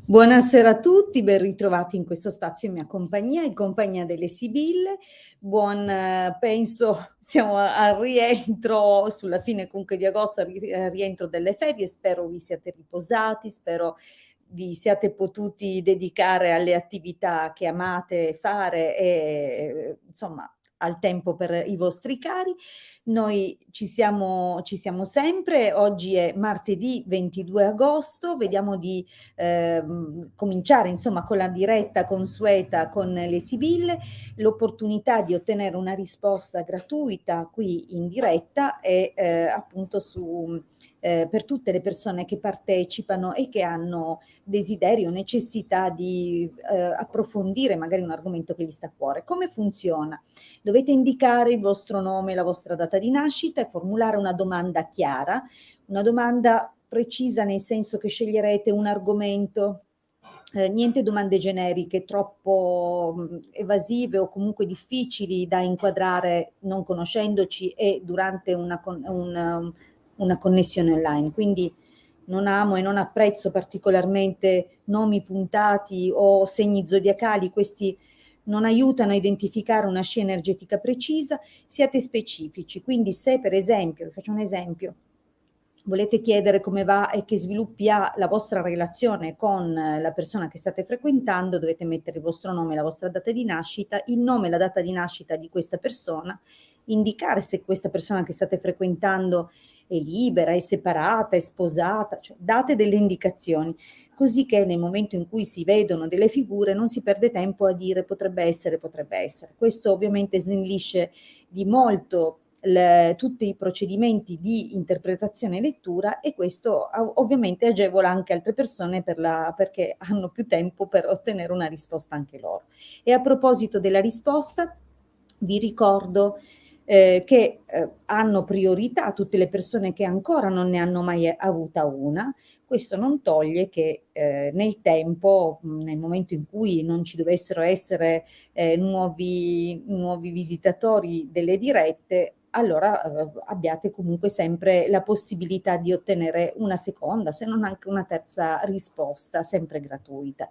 Buonasera a tutti, ben ritrovati in questo spazio in mia compagnia, in compagnia delle Sibille. Penso siamo al rientro, sulla fine comunque di agosto, al rientro delle ferie. Spero vi siate riposati, spero vi siate potuti dedicare alle attività che amate fare e insomma al tempo per i vostri cari. Noi ci siamo sempre. Oggi è martedì 22 agosto, vediamo di cominciare insomma con la diretta consueta con le Sibille. L'opportunità di ottenere una risposta gratuita qui in diretta è appunto per tutte le persone che partecipano e che hanno desiderio, necessità di approfondire magari un argomento che gli sta a cuore. Come funziona? Dovete indicare il vostro nome, la vostra data di nascita e formulare una domanda chiara, una domanda precisa, nel senso che sceglierete un argomento, niente domande generiche troppo evasive o comunque difficili da inquadrare non conoscendoci e durante una connessione online. Quindi non amo e non apprezzo particolarmente nomi puntati o segni zodiacali. Questi non aiutano a identificare una scia energetica precisa. Siate specifici. Quindi se per esempio, vi faccio un esempio, volete chiedere come va e che sviluppi ha la vostra relazione con la persona che state frequentando, dovete mettere il vostro nome, la vostra data di nascita, il nome e la data di nascita di questa persona, indicare se questa persona che state frequentando è libera, è separata, è sposata, cioè date delle indicazioni, così che nel momento in cui si vedono delle figure non si perde tempo a dire potrebbe essere, potrebbe essere. Questo ovviamente snellisce di molto tutti i procedimenti di interpretazione e lettura, e questo ovviamente agevola anche altre persone perché hanno più tempo per ottenere una risposta anche loro. E a proposito della risposta, vi ricordo che hanno priorità tutte le persone che ancora non ne hanno mai avuta una. Questo non toglie che nel tempo, nel momento in cui non ci dovessero essere nuovi visitatori delle dirette, allora abbiate comunque sempre la possibilità di ottenere una seconda, se non anche una terza risposta, sempre gratuita.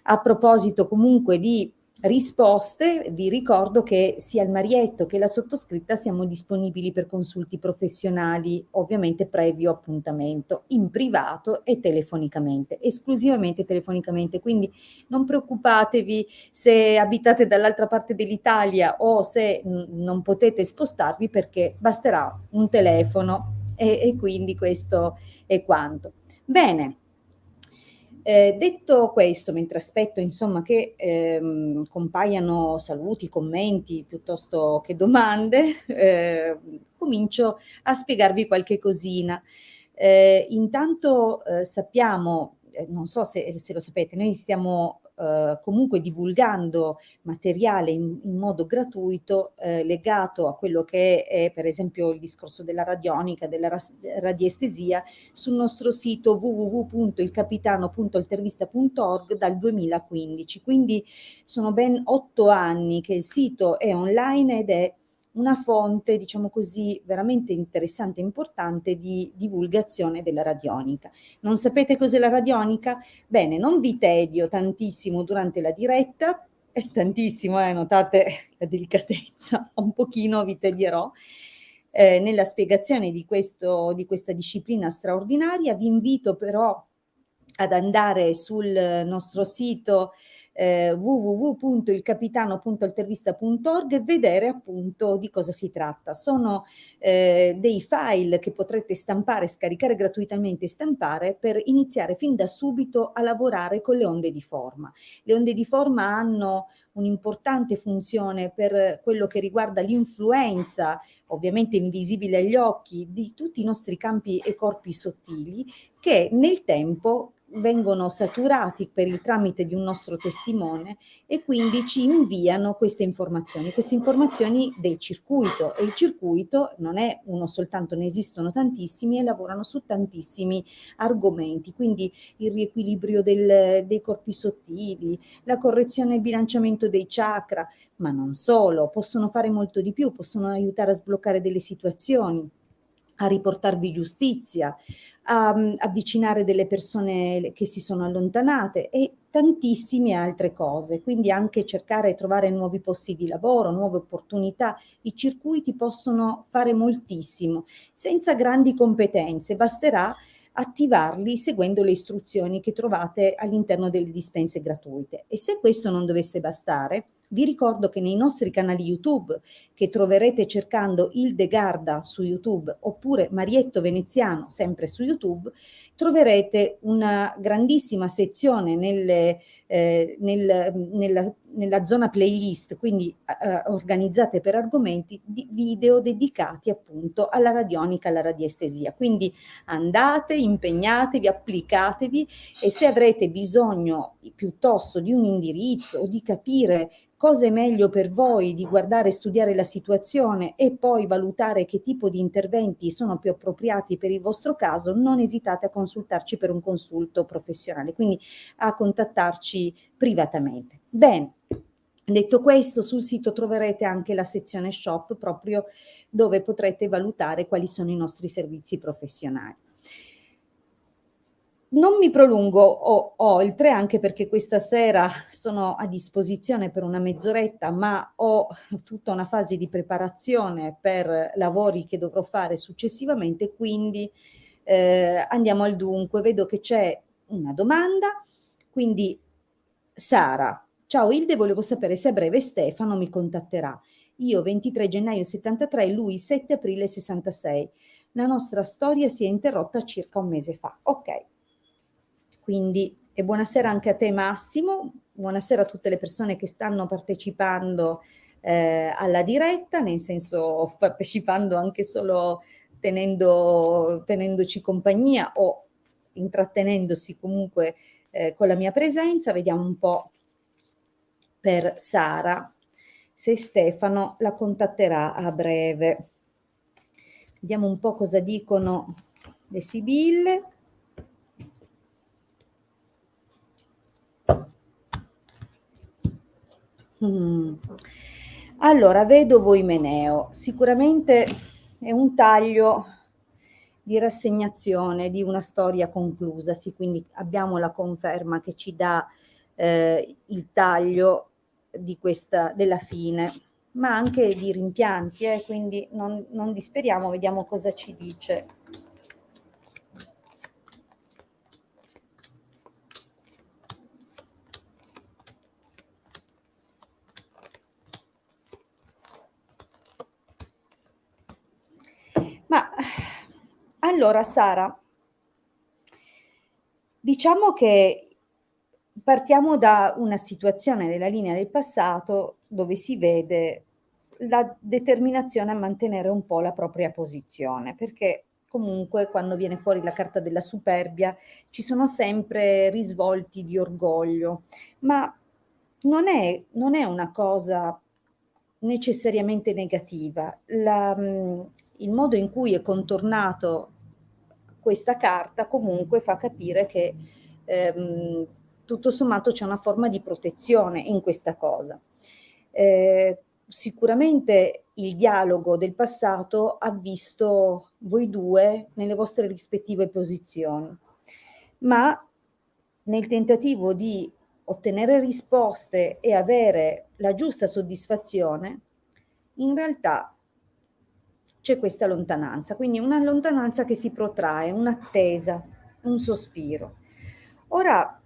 A proposito comunque di risposte, vi ricordo che sia il Marietto che la sottoscritta siamo disponibili per consulti professionali, ovviamente previo appuntamento, in privato e telefonicamente, esclusivamente telefonicamente. Quindi non preoccupatevi se abitate dall'altra parte dell'Italia o se non potete spostarvi, perché basterà un telefono e quindi questo è quanto. Bene. Detto questo, mentre aspetto insomma che compaiano saluti, commenti piuttosto che domande, comincio a spiegarvi qualche cosina. Intanto sappiamo, non so se lo sapete, noi stiamo comunque divulgando materiale in modo gratuito legato a quello che è per esempio il discorso della radionica, della radiestesia, sul nostro sito www.ilcapitano.altervista.org dal 2015. Quindi sono ben 8 anni che il sito è online ed è una fonte, diciamo così, veramente interessante e importante di divulgazione della radionica. Non sapete cos'è la radionica? Bene, non vi tedio tantissimo durante la diretta, tantissimo, notate la delicatezza, un pochino vi tedierò nella spiegazione di questa disciplina straordinaria. Vi invito però ad andare sul nostro sito www.ilcapitano.altervista.org e vedere appunto di cosa si tratta. Sono dei file che potrete stampare, scaricare gratuitamente e stampare per iniziare fin da subito a lavorare con le onde di forma. Le onde di forma hanno un'importante funzione per quello che riguarda l'influenza, ovviamente invisibile agli occhi, di tutti i nostri campi e corpi sottili, che nel tempo vengono saturati per il tramite di un nostro testimone e quindi ci inviano queste informazioni del circuito, e il circuito non è uno soltanto, ne esistono tantissimi e lavorano su tantissimi argomenti, quindi il riequilibrio dei corpi sottili, la correzione e il bilanciamento dei chakra, ma non solo, possono fare molto di più, possono aiutare a sbloccare delle situazioni, a riportarvi giustizia, a avvicinare delle persone che si sono allontanate e tantissime altre cose. Quindi anche cercare e trovare nuovi posti di lavoro, nuove opportunità. I circuiti possono fare moltissimo, senza grandi competenze, basterà attivarli seguendo le istruzioni che trovate all'interno delle dispense gratuite. E se questo non dovesse bastare, vi ricordo che nei nostri canali YouTube, che troverete cercando Hildegarda su YouTube oppure Marietto Veneziano sempre su YouTube, troverete una grandissima sezione nella zona playlist, quindi organizzate per argomenti, di video dedicati appunto alla radionica, alla radiestesia. Quindi andate, impegnatevi, applicatevi e se avrete bisogno piuttosto di un indirizzo o di capire cosa è meglio per voi, di guardare e studiare la situazione e poi valutare che tipo di interventi sono più appropriati per il vostro caso, non esitate a consultarci per un consulto professionale, quindi a contattarci privatamente. Bene, detto questo, sul sito troverete anche la sezione shop proprio dove potrete valutare quali sono i nostri servizi professionali. Non mi prolungo oltre, anche perché questa sera sono a disposizione per una mezz'oretta, ma ho tutta una fase di preparazione per lavori che dovrò fare successivamente, quindi andiamo al dunque. Vedo che c'è una domanda, quindi Sara. Ciao Ilde, volevo sapere se a breve Stefano mi contatterà. Io 23 gennaio 73, lui 7 aprile 66. La nostra storia si è interrotta circa un mese fa. Ok. Quindi, e buonasera anche a te Massimo, buonasera a tutte le persone che stanno partecipando alla diretta, nel senso partecipando anche solo tenendoci compagnia o intrattenendosi comunque con la mia presenza. Vediamo un po' per Sara se Stefano la contatterà a breve. Vediamo un po' cosa dicono le sibille. Allora, vedovo Imeneo, sicuramente è un taglio di rassegnazione di una storia conclusasi, quindi abbiamo la conferma che ci dà il taglio di della fine, ma anche di rimpianti, quindi non disperiamo, vediamo cosa ci dice. Ma allora Sara, diciamo che partiamo da una situazione della linea del passato dove si vede la determinazione a mantenere un po' la propria posizione, perché comunque quando viene fuori la carta della superbia ci sono sempre risvolti di orgoglio, ma non è una cosa necessariamente negativa. Il modo in cui è contornato questa carta comunque fa capire che tutto sommato c'è una forma di protezione in questa cosa. Sicuramente il dialogo del passato ha visto voi due nelle vostre rispettive posizioni, ma nel tentativo di ottenere risposte e avere la giusta soddisfazione, in realtà c'è questa lontananza, quindi una lontananza che si protrae, un'attesa, un sospiro. Ora,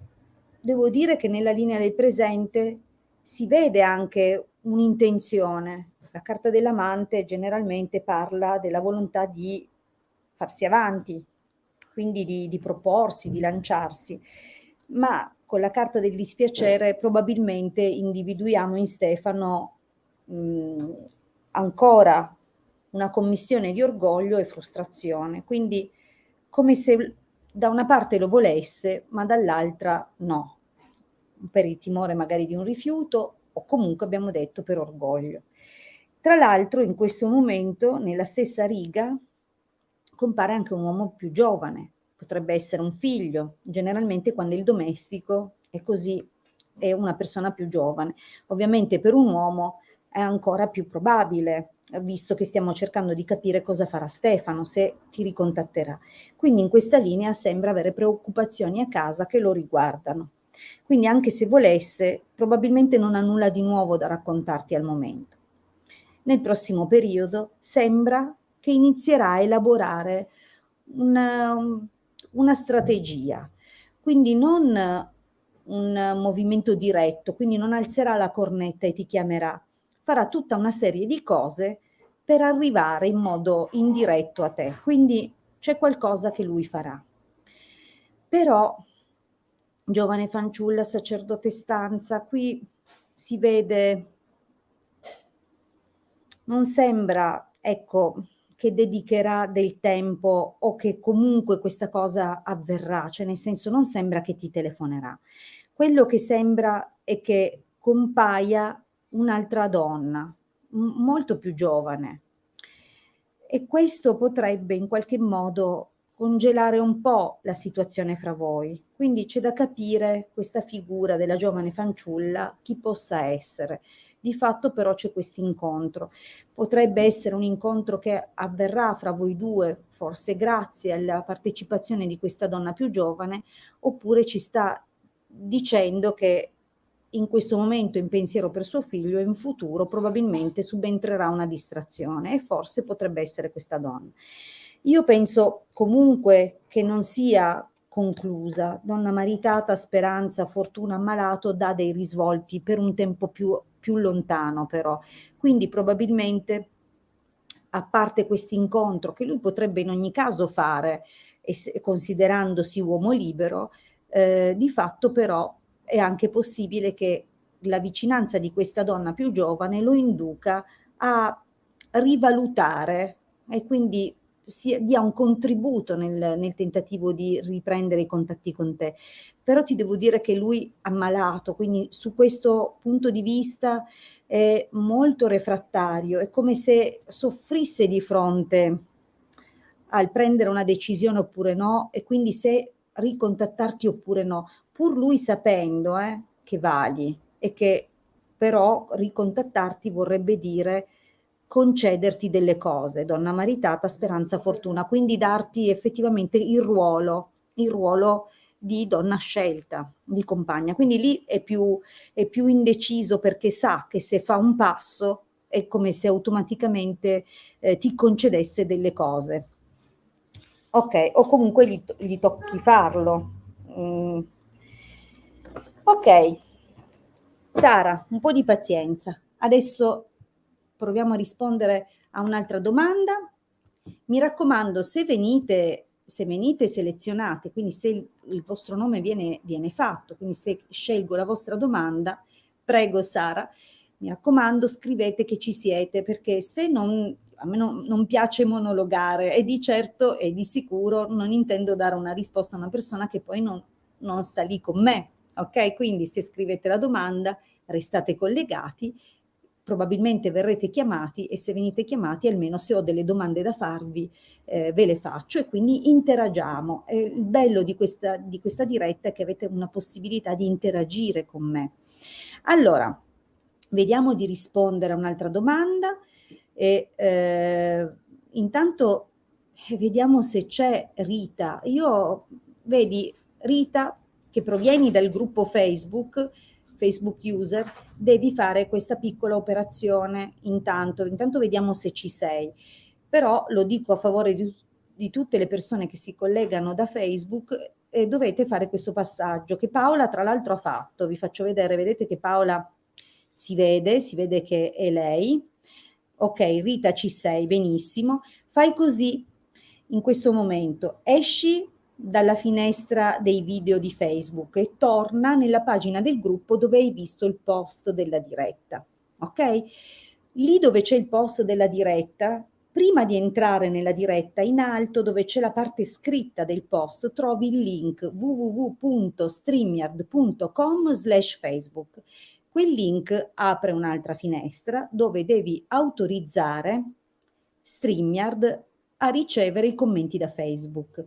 devo dire che nella linea del presente si vede anche un'intenzione. La carta dell'amante generalmente parla della volontà di farsi avanti, quindi di proporsi, di lanciarsi, ma con la carta del dispiacere probabilmente individuiamo in Stefano ancora una commistione di orgoglio e frustrazione, quindi come se da una parte lo volesse, ma dall'altra no, per il timore magari di un rifiuto o comunque abbiamo detto per orgoglio. Tra l'altro in questo momento nella stessa riga compare anche un uomo più giovane, potrebbe essere un figlio, generalmente quando il domestico è così, è una persona più giovane. Ovviamente per un uomo è ancora più probabile visto che stiamo cercando di capire cosa farà Stefano, se ti ricontatterà. Quindi in questa linea sembra avere preoccupazioni a casa che lo riguardano. Quindi anche se volesse, probabilmente non ha nulla di nuovo da raccontarti al momento. Nel prossimo periodo sembra che inizierà a elaborare una strategia, quindi non un movimento diretto, quindi non alzerà la cornetta e ti chiamerà, farà tutta una serie di cose per arrivare in modo indiretto a te, quindi c'è qualcosa che lui farà. Però, giovane fanciulla, sacerdote stanza, qui si vede, non sembra, ecco, che dedicherà del tempo o che comunque questa cosa avverrà, cioè nel senso non sembra che ti telefonerà. Quello che sembra è che compaia un'altra donna, molto più giovane, e questo potrebbe in qualche modo congelare un po' la situazione fra voi. Quindi c'è da capire questa figura della giovane fanciulla, chi possa essere. Di fatto però c'è questo incontro. Potrebbe essere un incontro che avverrà fra voi due, forse grazie alla partecipazione di questa donna più giovane, oppure ci sta dicendo che in questo momento in pensiero per suo figlio e in futuro probabilmente subentrerà una distrazione e forse potrebbe essere questa donna. Io penso comunque che non sia conclusa. Donna maritata, speranza, fortuna, ammalato, dà dei risvolti per un tempo più lontano però. Quindi probabilmente, a parte questo incontro che lui potrebbe in ogni caso fare, considerandosi uomo libero, di fatto però è anche possibile che la vicinanza di questa donna più giovane lo induca a rivalutare e quindi dia un contributo nel tentativo di riprendere i contatti con te. Però ti devo dire che lui è ammalato, quindi su questo punto di vista è molto refrattario, è come se soffrisse di fronte al prendere una decisione oppure no, e quindi se ricontattarti oppure no, pur lui sapendo che vali e che però ricontattarti vorrebbe dire concederti delle cose, donna maritata, speranza, fortuna, quindi darti effettivamente il ruolo di donna scelta, di compagna. Quindi lì è più indeciso perché sa che se fa un passo è come se automaticamente ti concedesse delle cose. Ok, o comunque gli tocchi farlo. Mm. Ok, Sara, un po' di pazienza. Adesso proviamo a rispondere a un'altra domanda. Mi raccomando, se venite selezionate, quindi se il vostro nome viene fatto, quindi se scelgo la vostra domanda, prego Sara, mi raccomando, scrivete che ci siete, perché se non, a me non piace monologare e di certo e di sicuro non intendo dare una risposta a una persona che poi non sta lì con me, ok? Quindi se scrivete la domanda, restate collegati, probabilmente verrete chiamati e se venite chiamati almeno se ho delle domande da farvi ve le faccio e quindi interagiamo. Il bello di questa diretta è che avete una possibilità di interagire con me. Allora, vediamo di rispondere a un'altra domanda e intanto vediamo se c'è Rita. Vedi Rita, che provieni dal gruppo Facebook user, devi fare questa piccola operazione intanto vediamo se ci sei. Però lo dico a favore di tutte le persone che si collegano da Facebook, dovete fare questo passaggio che Paola tra l'altro ha fatto. Vi faccio vedere, vedete che Paola si vede che è lei. Ok, Rita ci sei, benissimo. Fai così in questo momento, esci dalla finestra dei video di Facebook e torna nella pagina del gruppo dove hai visto il post della diretta, ok? Lì dove c'è il post della diretta, prima di entrare nella diretta, in alto dove c'è la parte scritta del post, trovi il link www.streamyard.com/Facebook. Quel link apre un'altra finestra dove devi autorizzare StreamYard a ricevere i commenti da Facebook.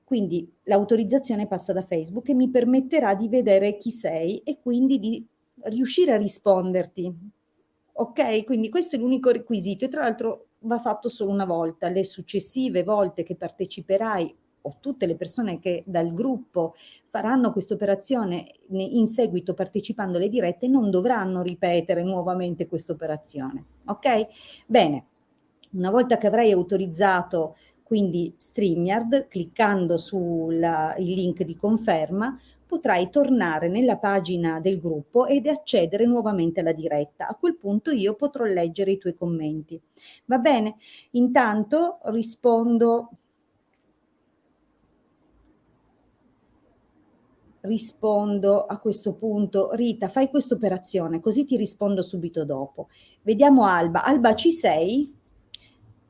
Quindi l'autorizzazione passa da Facebook e mi permetterà di vedere chi sei e quindi di riuscire a risponderti. ok? Quindi questo è l'unico requisito e tra l'altro va fatto solo una volta. Le successive volte che parteciperai o tutte le persone che dal gruppo faranno questa operazione in seguito partecipando alle dirette non dovranno ripetere nuovamente questa operazione, ok? Bene, una volta che avrai autorizzato quindi StreamYard, cliccando sul link di conferma, potrai tornare nella pagina del gruppo ed accedere nuovamente alla diretta. A quel punto io potrò leggere i tuoi commenti. Va bene? Intanto rispondo a questo punto. Rita, fai questa operazione, così ti rispondo subito dopo. Vediamo Alba. Alba, ci sei?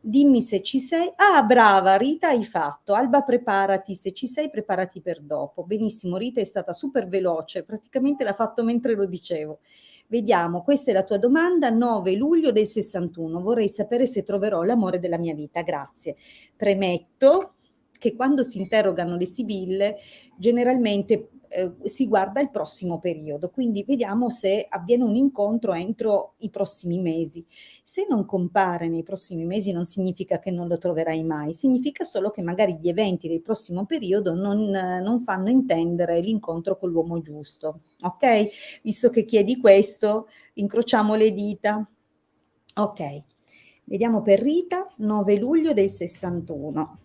Dimmi se ci sei. Ah, brava, Rita, hai fatto. Alba, preparati. Se ci sei, preparati per dopo. Benissimo, Rita è stata super veloce, praticamente l'ha fatto mentre lo dicevo. Vediamo, questa è la tua domanda, 9 luglio del 61. Vorrei sapere se troverò l'amore della mia vita. Grazie. Premetto che quando si interrogano le sibille, generalmente si guarda il prossimo periodo, quindi vediamo se avviene un incontro entro i prossimi mesi. Se non compare nei prossimi mesi non significa che non lo troverai mai, significa solo che magari gli eventi del prossimo periodo non fanno intendere l'incontro con l'uomo giusto, ok? Visto che chiedi questo, incrociamo le dita. Ok, vediamo per Rita, 9 luglio del 61.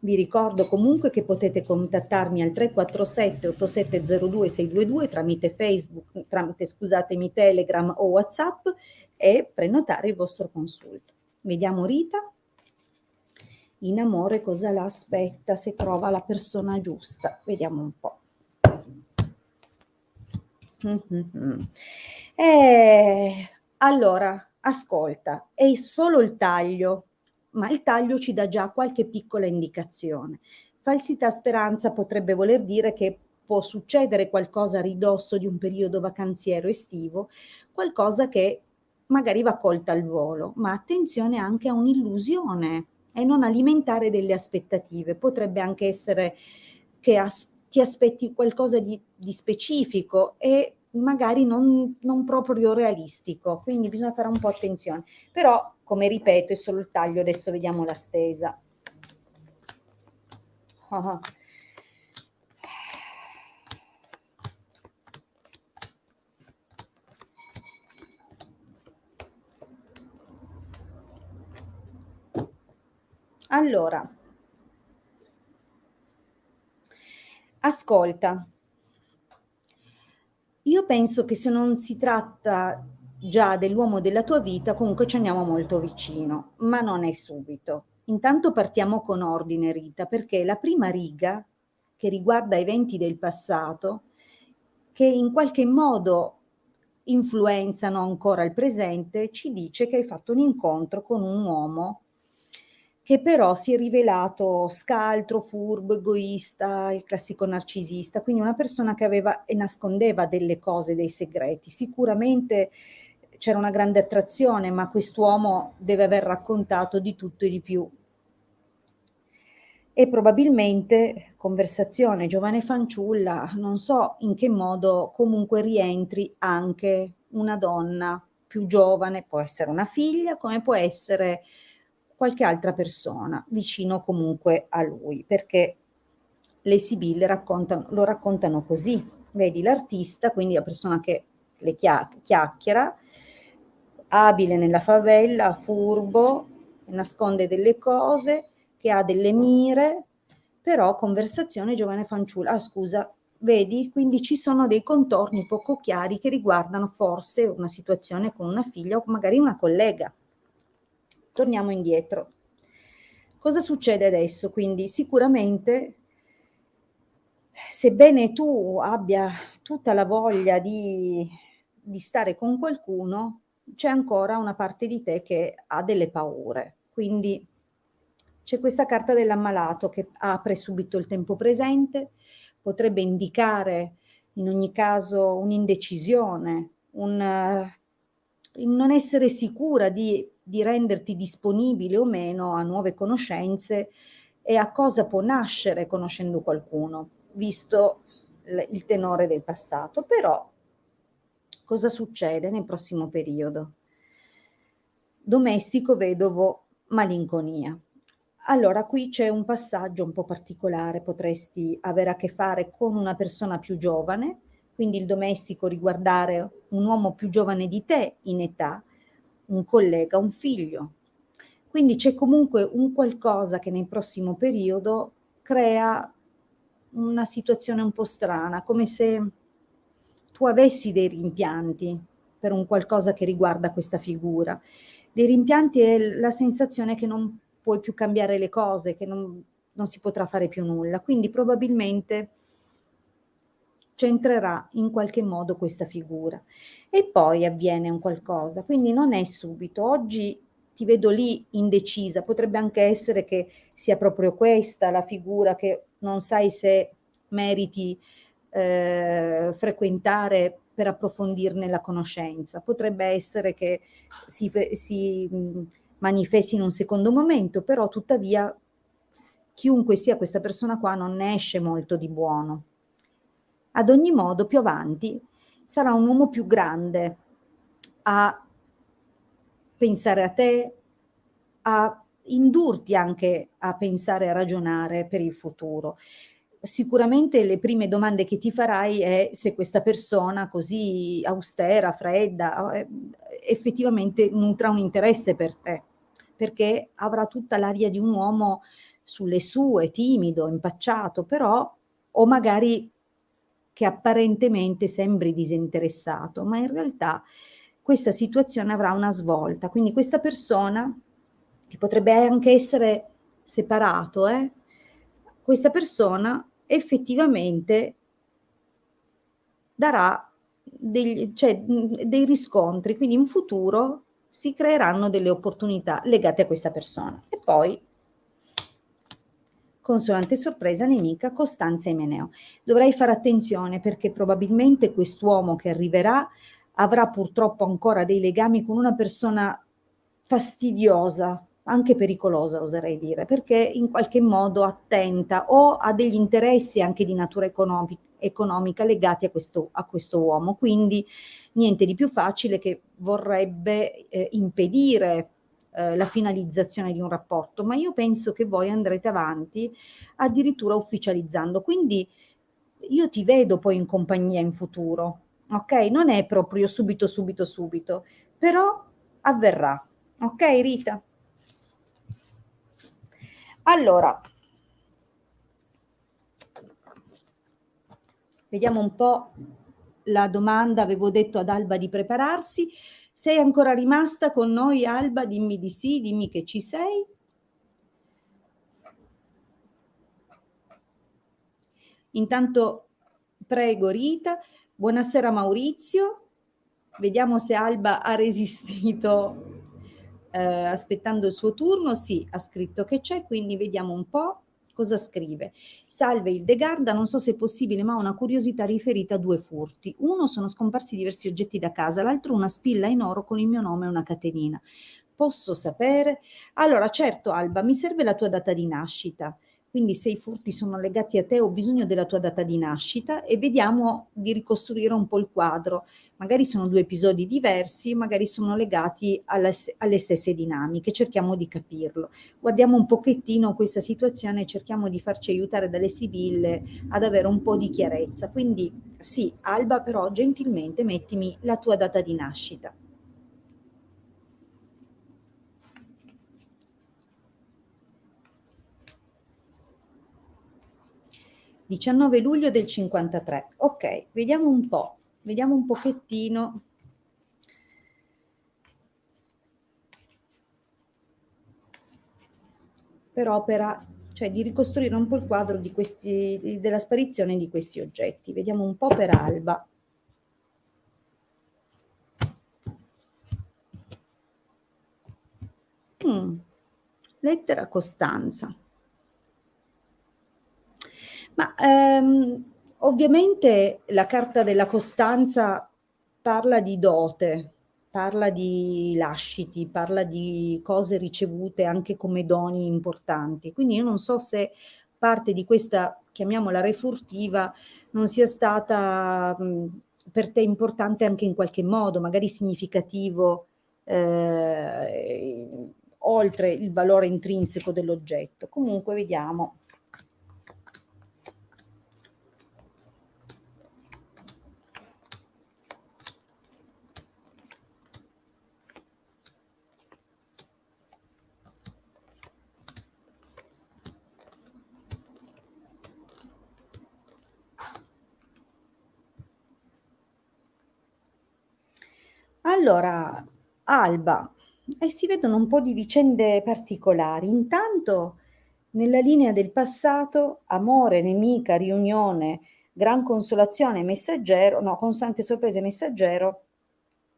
Vi ricordo comunque che potete contattarmi al 347 8702 622 tramite Facebook, tramite scusatemi Telegram o WhatsApp e prenotare il vostro consulto. Vediamo Rita. In amore cosa la aspetta, se trova la persona giusta. Vediamo un po'. Allora, ascolta, è solo il taglio, ma il taglio ci dà già qualche piccola indicazione. Falsità speranza potrebbe voler dire che può succedere qualcosa a ridosso di un periodo vacanziero estivo, qualcosa che magari va colta al volo, ma attenzione anche a un'illusione e non alimentare delle aspettative. Potrebbe anche essere che ti aspetti qualcosa di specifico e magari non proprio realistico, quindi bisogna fare un po' attenzione. Però, come ripeto, è solo il taglio, adesso vediamo la stesa. Ah. Allora, ascolta, io penso che se non si tratta già dell'uomo della tua vita, comunque ci andiamo molto vicino, ma non è subito. Intanto partiamo con ordine, Rita, perché la prima riga, che riguarda eventi del passato, che in qualche modo influenzano ancora il presente, ci dice che hai fatto un incontro con un uomo che però si è rivelato scaltro, furbo, egoista, il classico narcisista, quindi una persona che aveva e nascondeva delle cose, dei segreti. Sicuramente c'era una grande attrazione, ma quest'uomo deve aver raccontato di tutto e di più. E probabilmente conversazione giovane fanciulla, non so in che modo comunque rientri anche una donna più giovane, può essere una figlia, come può essere qualche altra persona vicino comunque a lui, perché le sibille lo raccontano così. Vedi l'artista, quindi la persona che le chiacchiera, abile nella favela, furbo, nasconde delle cose, che ha delle mire, però conversazione giovane fanciulla. Ah, scusa, vedi? Quindi ci sono dei contorni poco chiari che riguardano forse una situazione con una figlia o magari una collega. Torniamo indietro. Cosa succede adesso? Quindi sicuramente, sebbene tu abbia tutta la voglia di stare con qualcuno, c'è ancora una parte di te che ha delle paure. Quindi c'è questa carta dell'ammalato che apre subito il tempo presente, potrebbe indicare in ogni caso un'indecisione, il non essere sicura di renderti disponibile o meno a nuove conoscenze e a cosa può nascere conoscendo qualcuno, visto il tenore del passato. Però Cosa succede nel prossimo periodo? Domestico, vedovo, malinconia. Allora qui c'è un passaggio un po' particolare, potresti avere a che fare con una persona più giovane, quindi il domestico riguardare un uomo più giovane di te in età, un collega, un figlio. Quindi c'è comunque un qualcosa che nel prossimo periodo crea una situazione un po' strana, come se tu avessi dei rimpianti per un qualcosa che riguarda questa figura. Dei rimpianti è la sensazione che non puoi più cambiare le cose, che non si potrà fare più nulla. Quindi probabilmente centrerà in qualche modo questa figura. E poi avviene un qualcosa, quindi non è subito. Oggi ti vedo lì indecisa, potrebbe anche essere che sia proprio questa la figura che non sai se meriti frequentare per approfondirne la conoscenza. Potrebbe essere che si manifesti in un secondo momento, però tuttavia chiunque sia questa persona qua non ne esce molto di buono. Ad ogni modo, più avanti sarà un uomo più grande a pensare a te, a indurti anche a pensare, a ragionare per il futuro. Sicuramente le prime domande che ti farai è se questa persona così austera, fredda, effettivamente nutra un interesse per te, perché avrà tutta l'aria di un uomo sulle sue, timido, impacciato, però, o magari che apparentemente sembri disinteressato, ma in realtà questa situazione avrà una svolta. Quindi questa persona, che potrebbe anche essere separato, questa persona effettivamente darà dei riscontri, quindi in futuro si creeranno delle opportunità legate a questa persona. E poi, consonante sorpresa nemica, Costanza e Meneo. Dovrai fare attenzione perché probabilmente quest'uomo che arriverà avrà purtroppo ancora dei legami con una persona fastidiosa, anche pericolosa oserei dire, perché in qualche modo attenta o ha degli interessi anche di natura economica legati a questo uomo. Quindi niente di più facile che vorrebbe impedire la finalizzazione di un rapporto, ma io penso che voi andrete avanti addirittura ufficializzando. Quindi io ti vedo poi in compagnia in futuro, ok? Non è proprio subito, subito, subito, però avverrà, ok Rita? Allora, vediamo un po' la domanda, avevo detto ad Alba di prepararsi. Sei ancora rimasta con noi, Alba? Dimmi di sì, dimmi che ci sei. Intanto prego Rita, buonasera Maurizio, vediamo se Alba ha resistito aspettando il suo turno. Sì, ha scritto che c'è, quindi vediamo un po' cosa scrive. Salve Hildegarda, non so se è possibile, ma ho una curiosità riferita a due furti. Uno, sono scomparsi diversi oggetti da casa, l'altro una spilla in oro con il mio nome e una catenina. Posso sapere? Allora, certo Alba, mi serve la tua data di nascita. Quindi se i furti sono legati a te, ho bisogno della tua data di nascita e vediamo di ricostruire un po' il quadro. Magari sono due episodi diversi, magari sono legati alle stesse dinamiche, cerchiamo di capirlo. Guardiamo un pochettino questa situazione e cerchiamo di farci aiutare dalle sibille ad avere un po' di chiarezza. Quindi sì, Alba, però gentilmente mettimi la tua data di nascita. 19 luglio del 53. Ok, vediamo un po', vediamo un pochettino. Per opera, cioè di ricostruire un po' il quadro di della sparizione di questi oggetti. Vediamo un po' per Alba. Lettera Costanza. Ma ovviamente la carta della Costanza parla di dote, parla di lasciti, parla di cose ricevute anche come doni importanti. Quindi io non so se parte di questa, chiamiamola refurtiva, non sia stata per te importante anche in qualche modo, magari significativo, oltre il valore intrinseco dell'oggetto. Comunque vediamo. Allora, Alba, e si vedono un po' di vicende particolari. Intanto, nella linea del passato, amore, nemica, riunione, gran consolazione, messaggero, no, constante sorpresa e messaggero,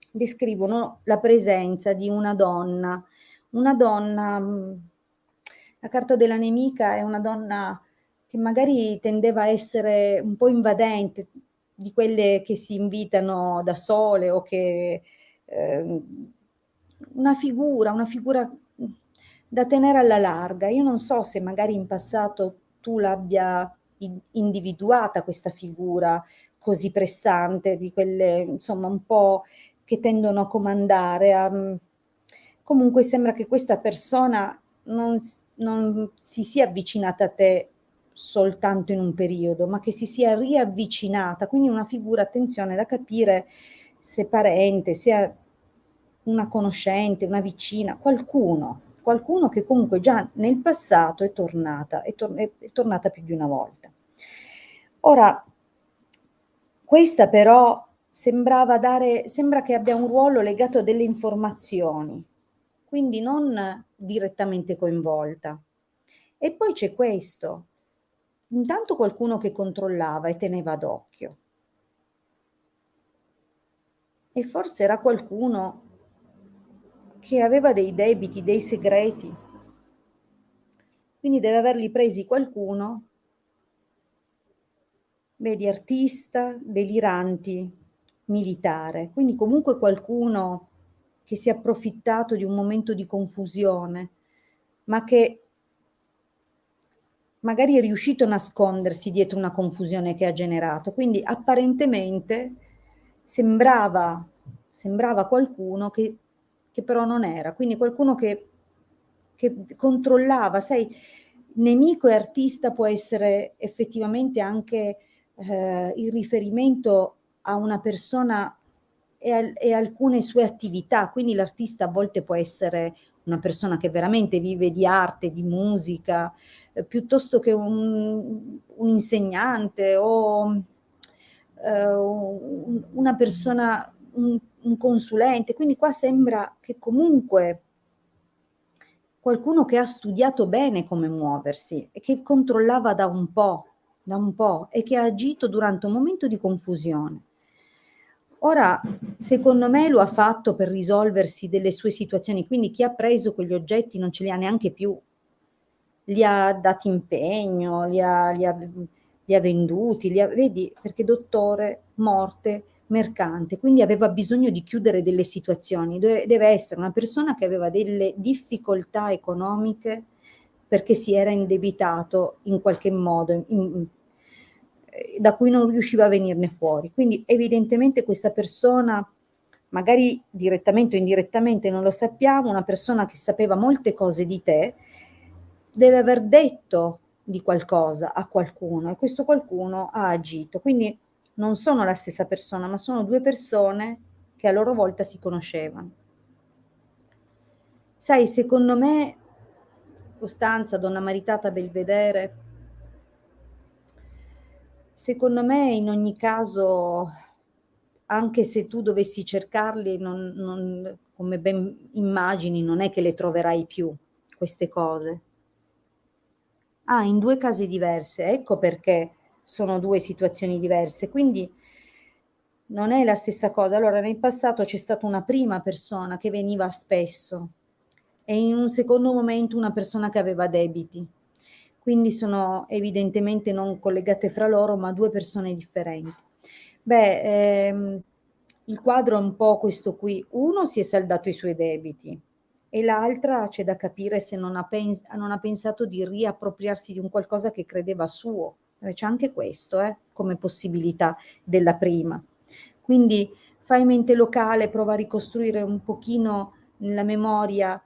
descrivono la presenza di una donna, la carta della nemica è una donna che magari tendeva a essere un po' invadente, di quelle che si invitano da sole o che una figura da tenere alla larga. Io non so se magari in passato tu l'abbia individuata questa figura così pressante, di quelle insomma un po' che tendono a comandare. Comunque sembra che questa persona non si sia avvicinata a te soltanto in un periodo, ma che si sia riavvicinata, quindi una figura, attenzione, da capire se parente, se una conoscente, una vicina, qualcuno che comunque già nel passato è tornata più di una volta. Ora, questa però sembra che abbia un ruolo legato a delle informazioni, quindi non direttamente coinvolta. E poi c'è questo, intanto qualcuno che controllava e teneva d'occhio. E forse era qualcuno che aveva dei debiti, dei segreti. Quindi deve averli presi qualcuno, vedi, artista, deliranti, militare. Quindi comunque qualcuno che si è approfittato di un momento di confusione, ma che magari è riuscito a nascondersi dietro una confusione che ha generato. Quindi apparentemente sembrava qualcuno che però non era. Quindi qualcuno che controllava, sai, nemico e artista può essere effettivamente anche il riferimento a una persona e alcune sue attività. Quindi l'artista a volte può essere una persona che veramente vive di arte, di musica, piuttosto che un insegnante o una persona, un consulente. Quindi qua sembra che comunque qualcuno che ha studiato bene come muoversi e che controllava da un po' e che ha agito durante un momento di confusione. Ora, secondo me lo ha fatto per risolversi delle sue situazioni, quindi chi ha preso quegli oggetti non ce li ha neanche più, li ha dati in pegno, li ha venduti, vedi, perché dottore, morte, mercante, quindi aveva bisogno di chiudere delle situazioni, deve essere una persona che aveva delle difficoltà economiche perché si era indebitato in qualche modo, da cui non riusciva a venirne fuori. Quindi evidentemente questa persona, magari direttamente o indirettamente, non lo sappiamo, una persona che sapeva molte cose di te, deve aver detto di qualcosa a qualcuno e questo qualcuno ha agito. Quindi non sono la stessa persona, ma sono due persone che a loro volta si conoscevano. Sai, secondo me, Costanza, donna maritata Belvedere, secondo me in ogni caso, anche se tu dovessi cercarli, come ben immagini, non è che le troverai più queste cose. Ah, in due case diverse, ecco perché sono due situazioni diverse, quindi non è la stessa cosa. Allora, nel passato c'è stata una prima persona che veniva spesso e in un secondo momento una persona che aveva debiti. Quindi sono evidentemente non collegate fra loro, ma due persone differenti. Beh, il quadro è un po' questo qui. Uno si è saldato i suoi debiti e l'altra c'è da capire se non ha pensato di riappropriarsi di un qualcosa che credeva suo. C'è anche questo, come possibilità della prima. Quindi fai mente locale, prova a ricostruire un pochino nella memoria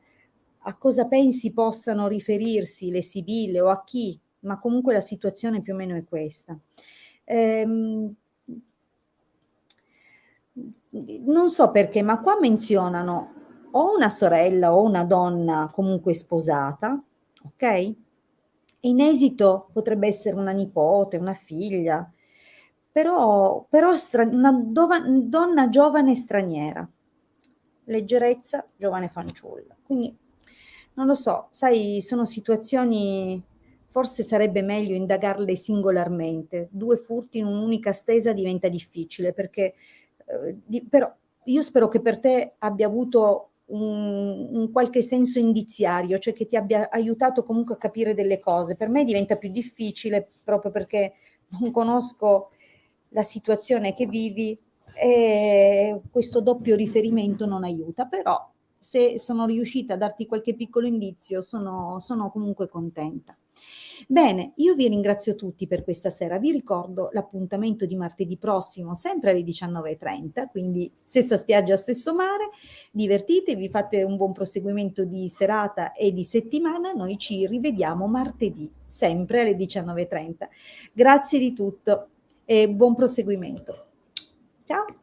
a cosa pensi possano riferirsi le sibille o a chi, ma comunque la situazione più o meno è questa. Ehm, non so perché, ma qua menzionano o una sorella o una donna comunque sposata, ok? E in esito potrebbe essere una nipote, una figlia, però una donna giovane straniera, leggerezza, giovane fanciulla. Quindi non lo so, sai, sono situazioni, forse sarebbe meglio indagarle singolarmente. Due furti in un'unica stesa diventa difficile perché, però io spero che per te abbia avuto un qualche senso indiziario, cioè che ti abbia aiutato comunque a capire delle cose. Per me diventa più difficile proprio perché non conosco la situazione che vivi e questo doppio riferimento non aiuta, però se sono riuscita a darti qualche piccolo indizio sono comunque contenta. Bene, io vi ringrazio tutti per questa sera, vi ricordo l'appuntamento di martedì prossimo sempre alle 19:30, quindi stessa spiaggia, stesso mare, divertitevi, fate un buon proseguimento di serata e di settimana, noi ci rivediamo martedì sempre alle 19:30. Grazie di tutto e buon proseguimento. Ciao!